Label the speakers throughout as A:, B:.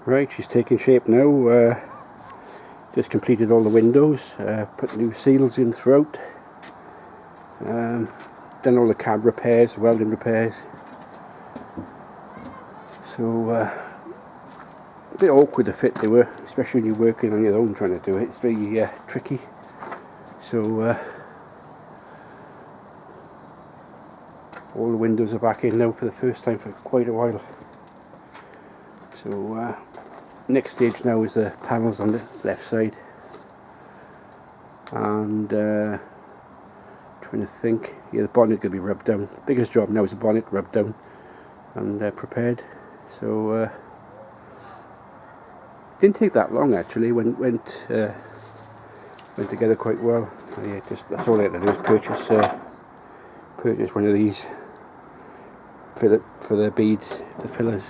A: Right, she's taking shape now. Just completed all the windows, put new seals in throughout, done all the cab repairs, welding repairs. So a bit awkward to fit they were, especially when you're working on your own trying to do it. It's very tricky. So all the windows are back in now for the first time for quite a while. So next stage now is the panels on the left side, and trying to think, yeah, the bonnet could be rubbed down. The biggest job now is the bonnet rubbed down and prepared. So didn't take that long actually. Went together quite well. Yeah, that's all I had to do is purchase one of these for the beads, the fillers.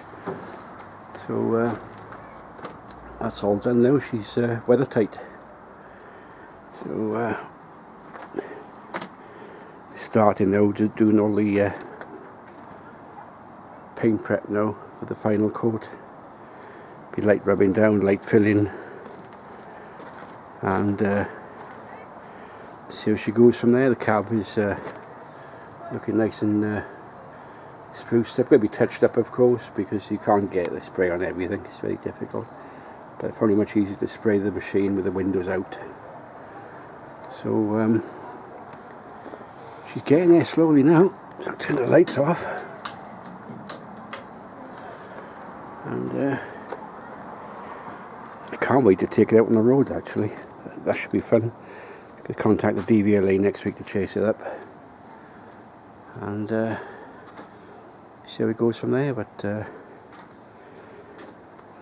A: So that's all done now. She's weather tight. So starting now, doing all the paint prep now for the final coat. Be light rubbing down, light filling, and see how she goes from there. The cab is looking nice and spruced up. Going to be touched up, of course, because you can't get the spray on everything. It's very difficult. But it's probably much easier to spray the machine with the windows out. So she's getting there slowly now. So I'll turn the lights off, and I can't wait to take it out on the road. Actually, that should be fun. I'll contact the DVLA next week to chase it up, and see how it goes from there. But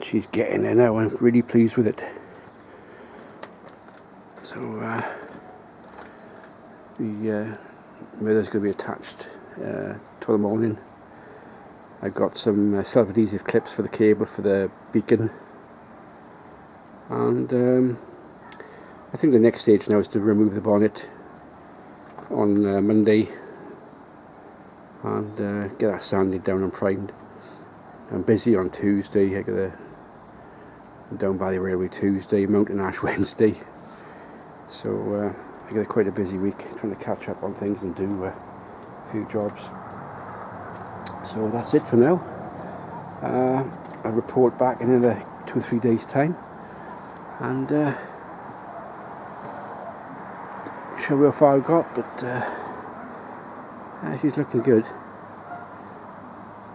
A: she's getting there now. I'm really pleased with it. So the mirror's going to be attached for the morning. I got some self-adhesive clips for the cable for the beacon, and I think the next stage now is to remove the bonnet on Monday and get that sanded down and primed. I'm busy on Tuesday. I got down by the railway Tuesday, Mountain Ash Wednesday. So I got quite a busy week trying to catch up on things and do a few jobs. So that's it for now. I'll report back in another 2 or 3 days time, and show you how far I got, but she's looking good.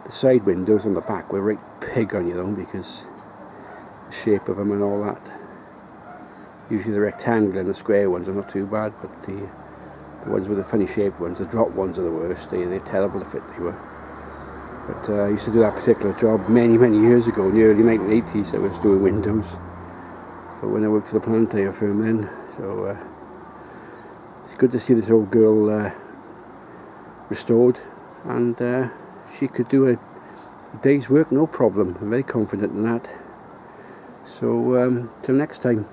A: The side windows on the back were right pig on you though, because the shape of them and all that. Usually the rectangle and the square ones are not too bad, but the ones with the funny shaped ones, the drop ones, are the worst. They're terrible to fit, they were. But I used to do that particular job many years ago, in the early 1980s. I was doing windows for when I worked for the Plantair firm then. So it's good to see this old girl restored, and she could do a day's work no problem. I'm very confident in that. So till next time.